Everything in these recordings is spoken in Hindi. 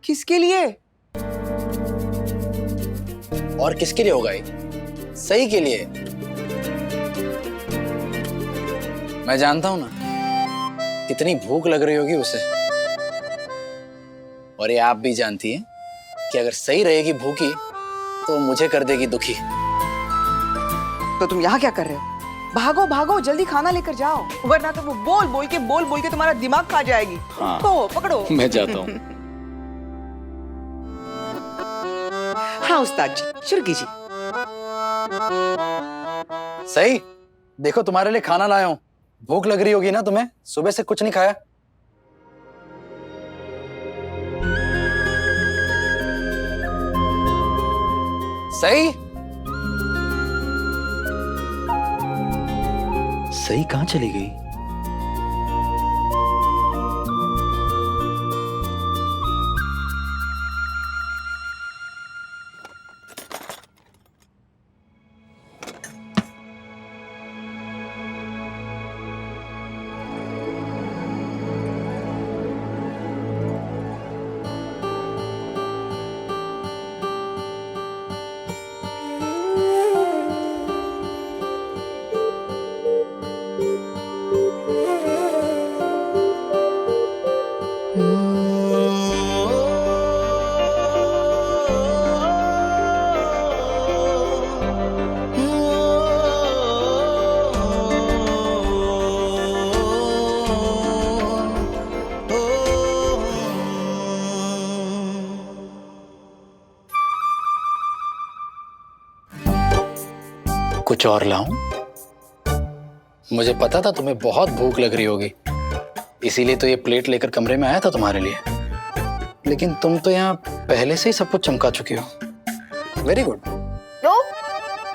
किसके लिए? और किसके लिए होगा ये? सही के लिए। मैं जानता हूं ना कितनी भूख लग रही होगी उसे, और ये आप भी जानती हैं कि अगर सही रहेगी भूखी तो मुझे कर देगी दुखी। तो तुम यहाँ क्या कर रहे हो? भागो भागो, जल्दी खाना लेकर जाओ, वरना तो वो बोल बोल के तुम्हारा दिमाग खा जाएगी। हाँ, तो पकड़ो। मैं जाता हूँ। हाँ उस्ताद जी, शुरू कीजिए। सही, देखो तुम्हारे लिए खाना लाया हूं। भूख लग रही होगी ना तुम्हें, सुबह से कुछ नहीं खाया। सही, सही कहां चली गई? कुछ और लाऊं? मुझे पता था तुम्हें बहुत भूख लग रही होगी, इसीलिए तो ये प्लेट लेकर कमरे में आया था तुम्हारे लिए। लेकिन तुम तो यहाँ पहले से ही सब कुछ चमका चुकी हो। Very good. तो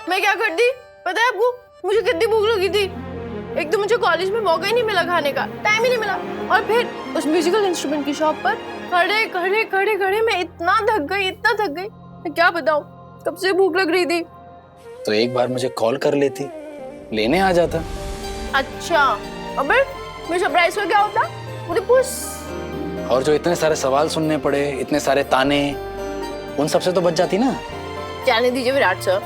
मैं क्या करती पता है आपको? मुझे कितनी भूख लगी थी। एक तो मुझे कॉलेज में मौका ही नहीं मिला खाने का, टाइम ही नहीं मिला, और फिर उस म्यूजिकल इंस्ट्रूमेंट की शॉप पर खड़े मैं इतना थक गई, मैं क्या बताऊं, कब से भूख लग रही थी। तो एक बार मुझे कॉल कर लेती, लेने आ जाता। अच्छा, अबे मेरे सरप्राइज का क्या होता? मुझे पूछ। और जो इतने सारे सवाल सुनने पड़े, इतने सारे ताने, उन सब से तो बच जाती ना। जाने दीजिए विराट सर,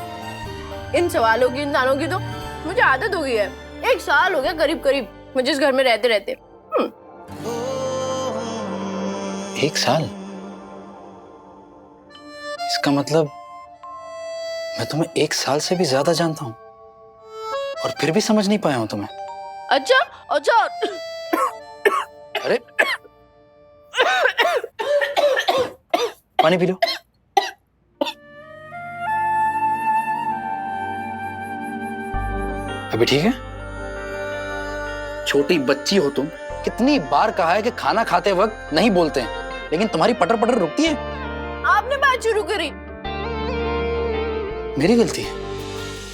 इन सवालों की, इन तानों की तो मुझे आदत हो गई है। 1 साल हो गया करीब मुझे इस घर में रहते। 1 साल? इसका मतलब मैं तुम्हें 1 साल से भी ज्यादा जानता हूँ, और फिर भी समझ नहीं पाया हूं तुम्हें। अच्छा। अरे पानी पी लो। अभी ठीक है? छोटी बच्ची हो तुम, कितनी बार कहा है कि खाना खाते वक्त नहीं बोलते हैं, लेकिन तुम्हारी पटर पटर रुकती है। आपने बात शुरू करी। मेरी गलती है।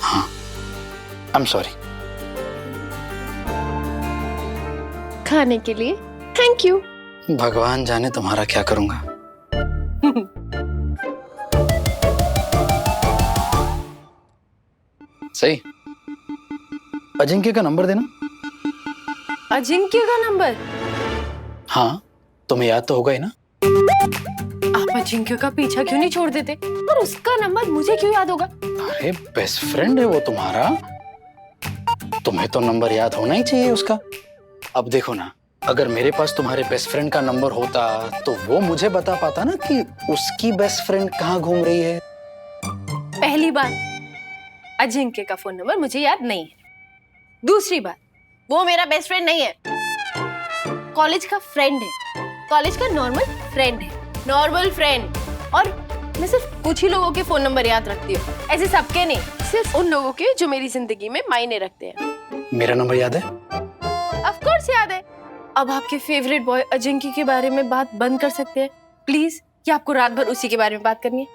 हाँ, आई एम सॉरी। खाने के लिए थैंक यू। भगवान जाने तुम्हारा क्या करूंगा। सही, अजिंक्य का नंबर देना। अजिंक्य का नंबर? हाँ, तुम्हें याद तो होगा ही ना। आप अजिंक्य का पीछा क्यों नहीं छोड़ देते? और उसका नंबर मुझे क्यों याद होगा? अरे बेस्ट फ्रेंड है वो तुम्हारा, तुम्हें तो नंबर याद होना ही चाहिए उसका। अब देखो ना, अगर मेरे पास तुम्हारे बेस्ट फ्रेंड का नंबर होता तो वो मुझे बता पाता ना कि उसकी बेस्ट फ्रेंड कहाँ घूम रही है। पहली बात, अजिंक्य का फोन नंबर मुझे याद नहीं है। दूसरी बात, वो मेरा बेस्ट फ्रेंड नहीं है, कॉलेज का फ्रेंड है, कॉलेज का नॉर्मल फ्रेंड। और मैं सिर्फ कुछ ही लोगों के फोन नंबर याद रखती हूँ, ऐसे सबके नहीं, सिर्फ उन लोगों के जो मेरी जिंदगी में मायने रखते हैं। मेरा नंबर याद है? ऑफ कोर्स याद है। अब आपके फेवरेट बॉय अजिंक्य के बारे में बात बंद कर सकते हैं प्लीज, या आपको रात भर उसी के बारे में बात करनी है?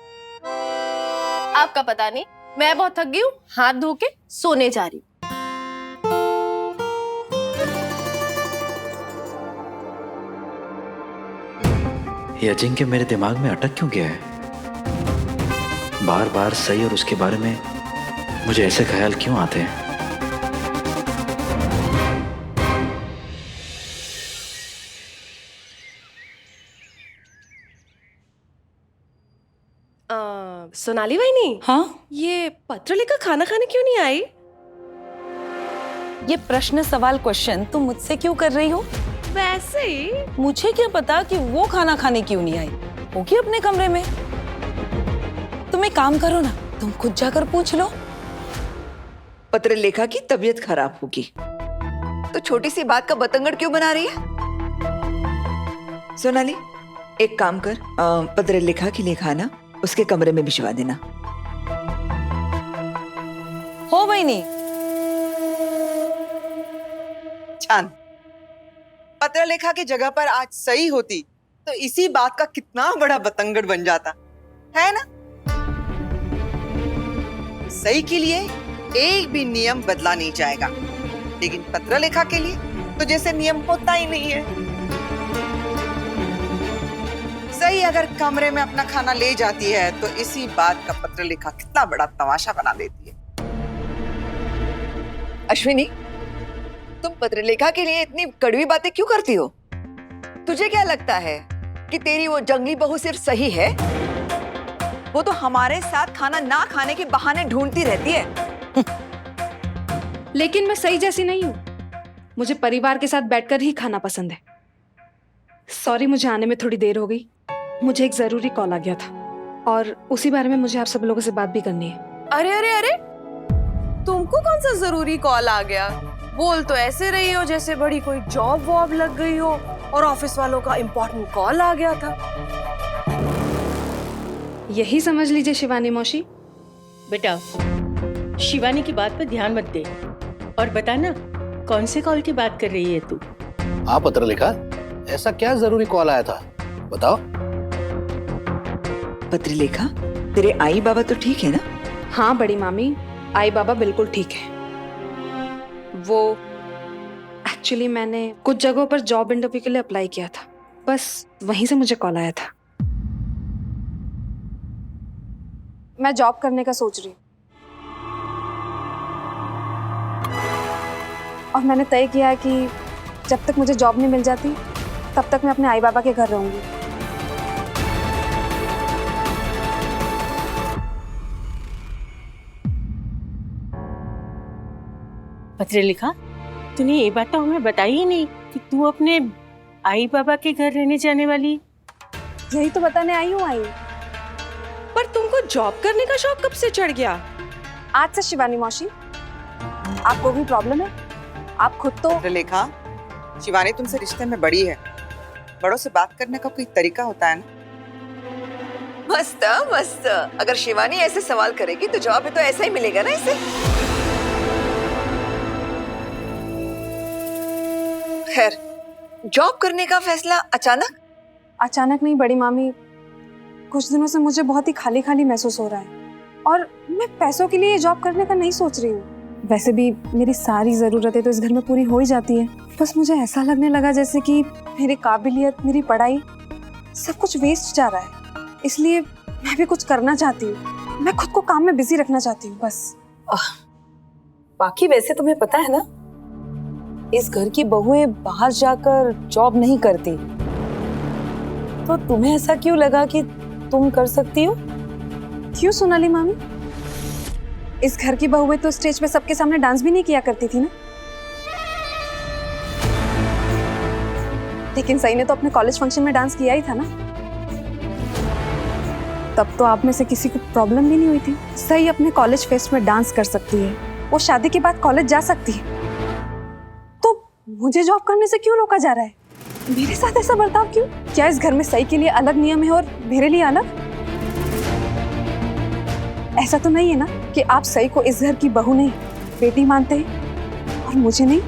आपका पता नहीं, मैं बहुत थक गई हूँ, हाथ धो के सोने जा रही हूँ। ये अजिंक्य मेरे दिमाग में अटक क्यों गया है? बार बार सही और उसके बारे में मुझे ऐसे ख्याल क्यों आते हैं? सोनाली वहीनी, हाँ, ये पत्र लेकर खाना खाने क्यों नहीं आई? ये प्रश्न सवाल क्वेश्चन तुम मुझसे क्यों कर रही हो? वैसे ही। मुझे क्या पता कि वो खाना खाने क्यों नहीं आई, होगी अपने कमरे में। तुम एक काम करो ना, तुम खुद जाकर पूछ लो। पत्रलेखा की तबीयत खराब होगी तो छोटी सी बात का बतंगड़ क्यों बना रही है? सोनाली, एक काम कर, पत्रलेखा के लिए खाना उसके कमरे में भिजवा देना। हो बहनी। छान। पत्रलेखा की जगह पर आज सही होती तो इसी बात का कितना बड़ा बतंगड़ बन जाता है ना। सही के लिए एक भी नियम बदला नहीं जाएगा, लेकिन पत्रलेखा के लिए तो जैसे नियम होता ही नहीं है। सही अगर कमरे में अपना खाना ले जाती है तो इसी बात का पत्रलेखा कितना बड़ा तमाशा बना देती है। अश्विनी, तुम पत्रलेखा के लिए इतनी कड़वी बातें क्यों करती हो? तुझे क्या लगता है कि तेरी वो जंगली बहू सिर्फ सही है? वो तो हमारे साथ खाना ना खाने के बहाने ढूंढती रहती है। लेकिन मैं सही जैसी नहीं हूँ। मुझे परिवार के साथ बैठकर ही खाना पसंद है। सॉरी, मुझे आने में थोड़ी देर हो गई। मुझे एक जरूरी कॉल आ गया था और उसी बारे में मुझे आप सब लोगों से बात भी करनी है। अरे अरे अरे, तुमको कौन सा जरूरी कॉल आ गया? बोल तो ऐसे रही हो जैसे बड़ी कोई जॉब वॉब लग गई हो और ऑफिस वालों का इम्पोर्टेंट कॉल आ गया था। यही समझ लीजिए शिवानी मौसी। बेटा, शिवानी की बात पर ध्यान मत दे और बता ना, कौन से कॉल की बात कर रही है तू? हाँ पत्रलेखा, ऐसा क्या जरूरी कॉल आया था, बताओ। पत्रलेखा, तेरे आई बाबा तो ठीक है ना? हाँ बड़ी मामी, आई बाबा बिल्कुल ठीक है। वो एक्चुअली मैंने कुछ जगहों पर जॉब इंटरव्यू के लिए अप्लाई किया था, बस वहीं से मुझे कॉल आया था। मैं जॉब करने का सोच रही हूँ और मैंने तय किया है कि जब तक मुझे जॉब नहीं मिल जाती तब तक मैं अपने आई बाबा के घर रहूंगी। पत्रलेखा, तूने ये बात तो हमें बताई ही नहीं कि तू अपने आई बाबा के घर रहने जाने वाली। यही तो बताने आई हूँ। आई पर तुमको जॉब करने का शौक कब से चढ़ गया? आज से शिवानी मौसी, आपको भी प्रॉब्लम है? आप खुद तो पत्रलेखा, शिवानी तुमसे रिश्ते में बड़ी है, बड़ों से बात करने का कोई तरीका होता है ना। मस्त मस्त। अगर शिवानी ऐसे सवाल करेगी तो जवाब भी तो ऐसा ही मिलेगा ना इसे। खैर, जॉब करने का फैसला अचानक नहीं बड़ी मामी, कुछ दिनों से मुझे बहुत ही खाली खाली महसूस हो रहा है और मैं पैसों के लिए जॉब करने का नहीं सोच रही हूँ। वैसे भी मेरी सारी जरूरतें तो इस घर में पूरी हो ही जाती है, बस मुझे ऐसा लगने लगा जैसे कि मेरी काबिलियत, मेरी पढ़ाई सब कुछ वेस्ट जा रहा है। इसलिए मैं भी कुछ करना चाहती हूँ, मैं खुद को काम में बिजी रखना चाहती हूँ बस। बाकी वैसे तुम्हें पता है ना, इस घर की बहुएं बाहर जाकर जॉब नहीं करती, तो तुम्हें ऐसा क्यों लगा कि तुम कर सकती हो? क्यों सोनाली मामी? इस घर की बहुएं तो स्टेज पे सबके सामने डांस भी नहीं किया करती थी ना। लेकिन सही ने तो अपने कॉलेज फंक्शन में डांस किया ही था ना। तब तो आप में से किसी को प्रॉब्लम भी नहीं हुई थी। सही अपने कॉलेज फेस्ट में डांस कर सकती है, वो शादी के बाद कॉलेज जा सकती है, तो मुझे जॉब करने से क्यों रोका जा रहा है? मेरे साथ ऐसा बर्ताव क्यों? क्या इस घर में सही के लिए अलग नियम है और मेरे लिए अलग? ऐसा तो नहीं है ना कि आप सही को इस घर की बहू नहीं, बेटी मानते हैं और मुझे नहीं?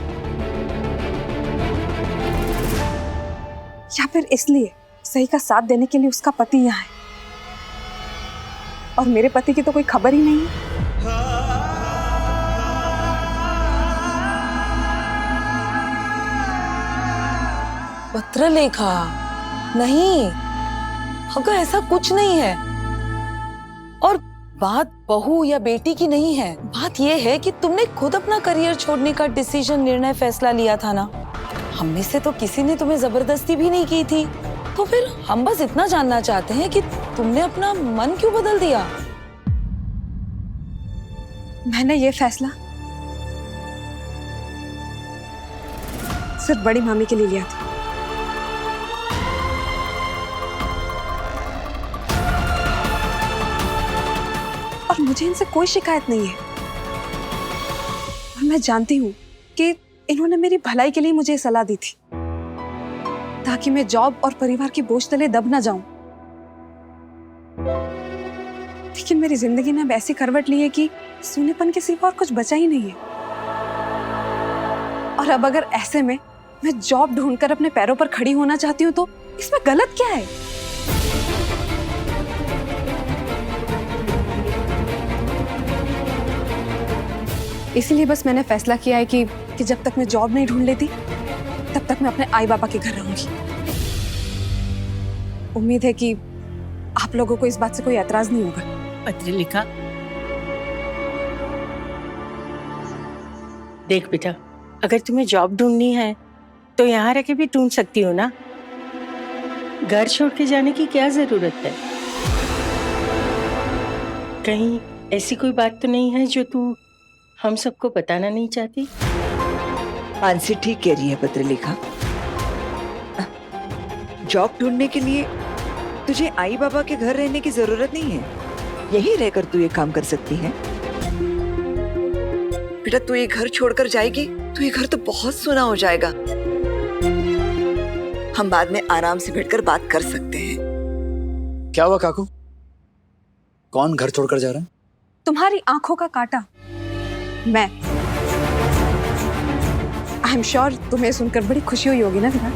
या फिर इसलिए सही का साथ देने के लिए उसका पति यहाँ है और मेरे पति की तो कोई खबर ही नहीं है? पत्रलेखा, नहीं, अगर ऐसा कुछ नहीं है। और बात बहू या बेटी की नहीं है, बात यह है कि तुमने खुद अपना करियर छोड़ने का डिसीजन, निर्णय, फैसला लिया था ना। हम में से तो किसी ने तुम्हें जबरदस्ती भी नहीं की थी। तो फिर हम बस इतना जानना चाहते हैं कि तुमने अपना मन क्यों बदल दिया? मैंने ये फैसला सिर्फ बड़ी मामी के लिए लिया था। और मुझे इनसे कोई शिकायत नहीं है। और मैं जानती हूँ कि इन्होंने मेरी भलाई के लिए मुझे सलाह दी थी, ताकि मैं जॉब और परिवार की बोझ तले दब ना जाऊं। लेकिन मेरी जिंदगी ने अब ऐसी करवट ली है कि सूनेपन के सिवा और कुछ बचा ही नहीं है। और अब अगर ऐसे में मैं जॉब ढूंढकर अपने पैरों पर खड़ी होना चाहती हूँ तो इसमें गलत क्या है? इसीलिए बस मैंने फैसला किया है कि जब तक मैं जॉब नहीं ढूंढ लेती तब तक मैं अपने आई बाबा के घर रहूंगी। उम्मीद है कि आप लोगों को इस बात से कोई ऐतराज नहीं होगा। पत्र लिखा। देख बेटा, अगर तुम्हें जॉब ढूंढनी है तो यहाँ रह के भी ढूंढ सकती हो ना। घर छोड़ के जाने की क्या जरूरत है? कहीं ऐसी कोई बात तो नहीं है जो तू हम सबको बताना नहीं चाहती? मानसी ठीक कह रही है पत्रलेखा। जॉब ढूंढने के लिए तुझे आई बाबा के घर रहने की जरूरत नहीं है। यहीं रहकर तू ये काम कर सकती है। बेटा, तू ये घर छोड़कर जाएगी तो ये घर तो बहुत सुना हो जाएगा। हम बाद में आराम से बैठकर बात कर सकते हैं। क्या हुआ काकू? कौन घर छोड़कर जा रहा है? तुम्हारी आंखों का कांटा मैं। आई एम श्योर तुम्हें सुनकर बड़ी खुशी हुई होगी ना विराट?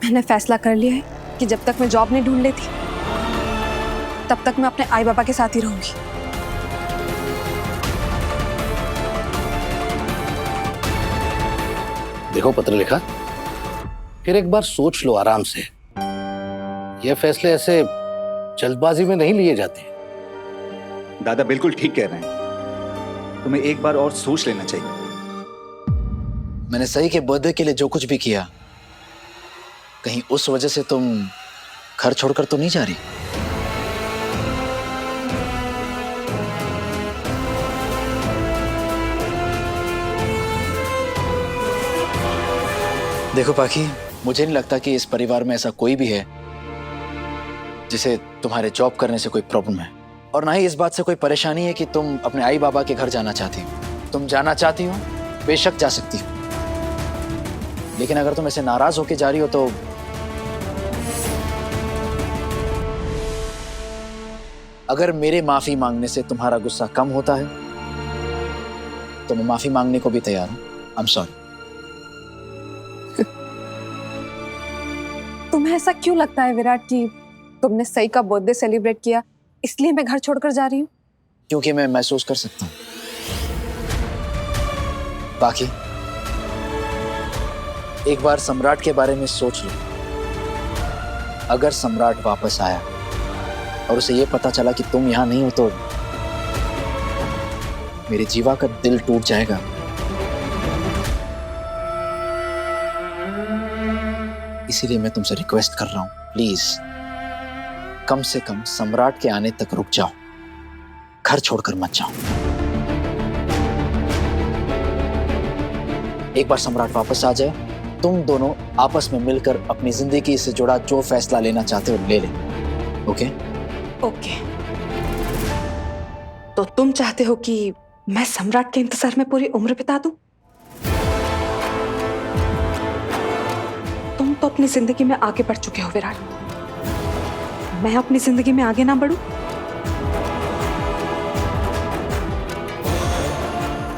मैंने फैसला कर लिया है कि जब तक मैं जॉब नहीं ढूंढ लेती तब तक मैं अपने आई बाबा के साथ ही रहूंगी। देखो पत्रलेखा, फिर एक बार सोच लो आराम से। ये फैसले ऐसे जल्दबाजी में नहीं लिए जाते। दादा बिल्कुल ठीक कह रहे हैं। तुम्हें एक बार और सोच लेना चाहिए। मैंने सही के बर्थडे के लिए जो कुछ भी किया, कहीं उस वजह से तुम घर छोड़कर तो नहीं जा रही? देखो पाखी, मुझे नहीं लगता कि इस परिवार में ऐसा कोई भी है जिसे तुम्हारे जॉब करने से कोई प्रॉब्लम है, और ना ही इस बात से कोई परेशानी है कि तुम अपने आई बाबा के घर जाना चाहती हो। तुम जाना चाहती हो, बेशक जा सकती हो, लेकिन अगर तुम ऐसे नाराज होके जा रही हो तो अगर मेरे माफी मांगने से तुम्हारा गुस्सा कम होता है तो मैं माफी मांगने को भी तैयार हूं। I am sorry. तुम्हें ऐसा क्यों लगता है विराट कि तुमने सही का बर्थडे सेलिब्रेट किया इसलिए मैं घर छोड़कर जा रही हूँ? क्योंकि मैं महसूस कर सकता हूं। बाकी एक बार सम्राट के बारे में सोच लो। अगर सम्राट वापस आया और उसे यह पता चला कि तुम यहां नहीं हो तो मेरे जीवा का दिल टूट जाएगा। इसीलिए मैं तुमसे रिक्वेस्ट कर रहा हूं, प्लीज कम से कम सम्राट के आने तक रुक जाओ, घर छोड़कर मत जाओ। एक बार सम्राट वापस आ जाए, तुम दोनों आपस में मिलकर अपनी जिंदगी से जुड़ा जो फैसला लेना चाहते हो ले ले। ओके? ओके। तो तुम चाहते हो कि मैं सम्राट के इंतजार में पूरी उम्र बिता दूं? तुम तो अपनी जिंदगी में आगे बढ़ चुके हो विराट, मैं अपनी जिंदगी में आगे ना बढ़ूं?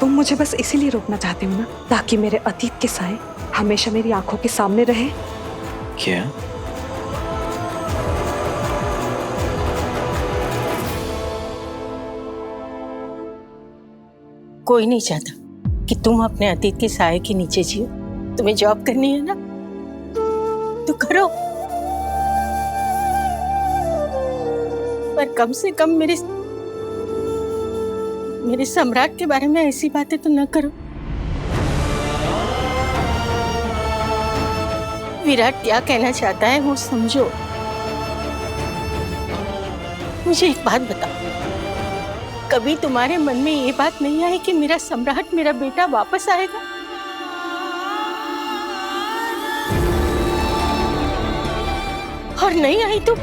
तुम मुझे बस इसीलिए रोकना चाहते हो ना, ताकि मेरे अतीत के साए हमेशा मेरी आंखों के सामने रहे? क्या? कोई नहीं चाहता कि तुम अपने अतीत के साए के नीचे जियो। तुम्हें जॉब करनी है ना, तो करो, पर कम से कम मेरे सम्राट के बारे में ऐसी बातें तो न करो। विराट क्या कहना चाहता है वो समझो। मुझे एक बात बताओ, कभी तुम्हारे मन में ये बात नहीं आई कि मेरा सम्राट, मेरा बेटा वापस आएगा? और नहीं आई तो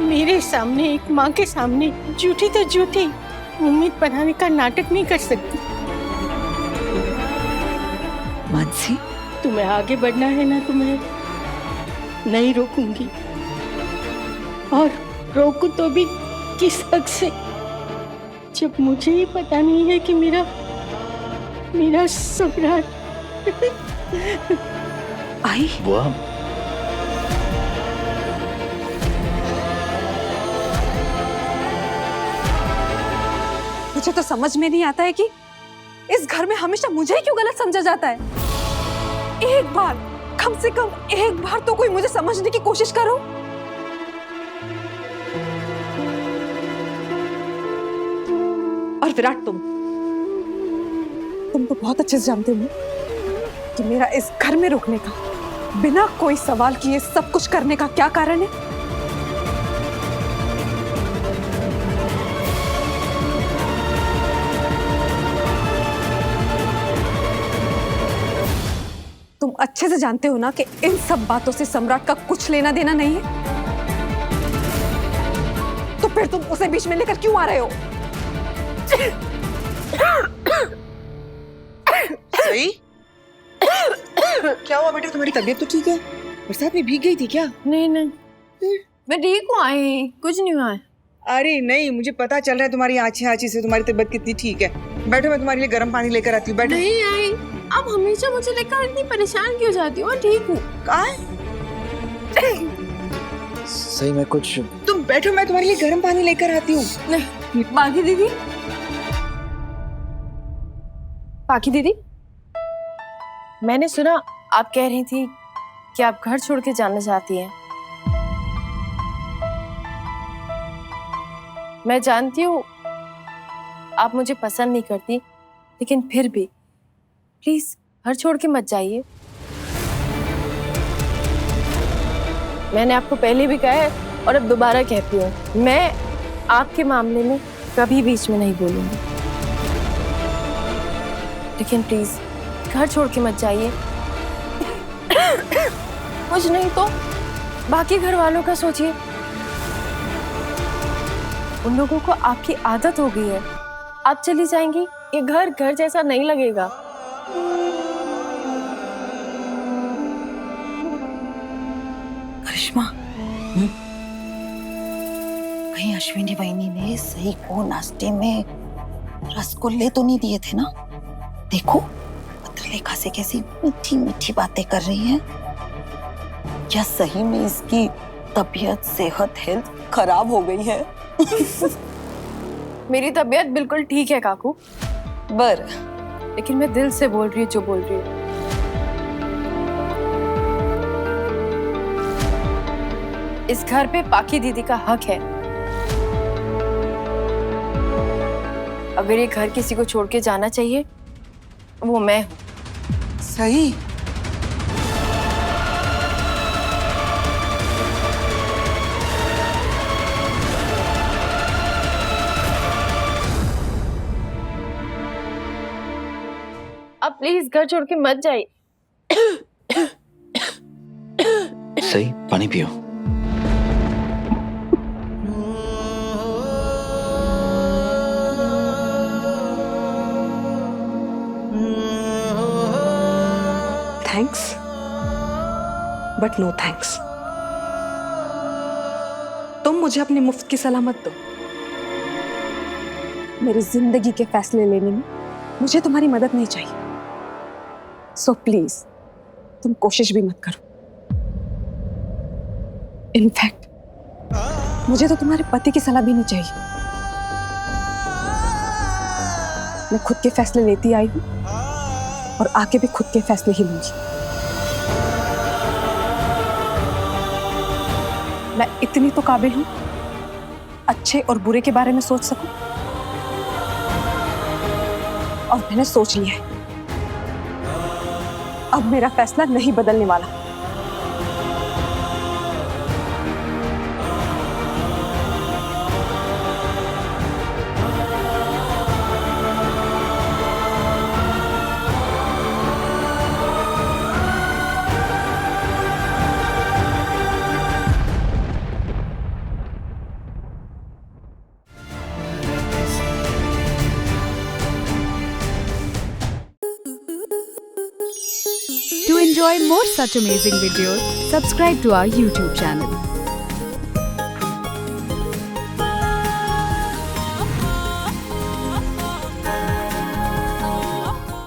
मेरे सामने, एक माँ के सामने झूठी तो झूठी उम्मीद बनाने का नाटक नहीं कर सकती। मानसी, तुम्हें आगे बढ़ना है ना, तुम्हें नहीं रोकूंगी। और रोकू तो भी किस हक से, जब मुझे ही पता नहीं है कि मेरा सम्राट। आई बुआ, मुझे तो समझ में नहीं आता है कि इस घर में हमेशा मुझे ही क्यों गलत समझा जाता है। एक बार, कम से कम एक बार तो कोई मुझे समझने की कोशिश करो। और विराट, तुम तो बहुत अच्छे से जानते हो कि मेरा इस घर में रुकने का, बिना कोई सवाल किए सब कुछ करने का क्या कारण है। तुम अच्छे से जानते हो ना कि इन सब बातों से सम्राट का कुछ लेना देना नहीं है। तो फिर तुम उसे बीच में लेकर क्यों आ रहे हो? सही? क्या हुआ बेटा, तुम्हारी तबीयत तो ठीक है? बरसात में भीग गई थी क्या? नहीं मैं ठीक हूँ, आई कुछ नहीं हुआ है। अरे नहीं, मुझे पता चल रहा है तुम्हारी आँची से तुम्हारी तबीयत कितनी ठीक है। बैठो, मैं तुम्हारे लिए गर्म पानी लेकर आती हूँ। बैठो। नहीं आई, आप हमेशा मुझे लेकर इतनी परेशान क्यों जाती हो? मैं ठीक हूँ। सही में कुछ। तुम बैठो, मैं तुम्हारे लिए गर्म पानी लेकर आती हूँ। बाकी दीदी, मैंने सुना आप कह रही थी कि आप घर छोड़ के जाना चाहती हैं। मैं जानती हूँ आप मुझे पसंद नहीं करती, लेकिन फिर भी प्लीज घर छोड़ के मत जाइए। मैंने आपको पहले भी कहा है और अब दोबारा कहती हूँ, मैं आपके मामले में कभी बीच में नहीं बोलूंगी, लेकिन प्लीज घर छोड़ के मत जाइए। कुछ नहीं तो बाकी घर वालों का सोचिए, उन लोगों को आपकी आदत हो गई है। आप चली जाएंगी, ये घर जैसा नहीं लगेगा। करिश्मा, कहीं अश्विनी बहनी ने सही को नाश्ते में रसगुल्ले तो नहीं दिए थे ना? देखो पत्रलेखा से कैसी मीठी मीठी बातें कर रही है। क्या सही में इसकी तबीयत, सेहत, हेल्थ खराब हो गई है? मेरी तबीयत बिल्कुल ठीक है काकू, लेकिन मैं दिल से बोल रही हूँ जो बोल रही हूँ। इस घर पे पाकी दीदी का हक है। अगर ये घर किसी को छोड़ के जाना चाहिए, वो मैं हूँ। सही? आप प्लीज घर छोड़ के मत जाइए। सही, पानी पियो। Thanks but no thanks. तुम मुझे अपनी मुफ्त की सलाह मत दो। मेरी जिंदगी के फैसले लेने में मुझे तुम्हारी मदद नहीं चाहिए। सो प्लीज तुम कोशिश भी मत करो। इनफैक्ट मुझे तो तुम्हारे पति की सलाह भी नहीं चाहिए। मैं खुद के फैसले लेती आई हूं और आगे भी खुद के फैसले ही लूंगी। मैं इतनी तो काबिल हूं अच्छे और बुरे के बारे में सोच सकूं। और मैंने सोच लिया है, अब मेरा फैसला नहीं बदलने वाला। To enjoy more such amazing videos, subscribe to our YouTube channel.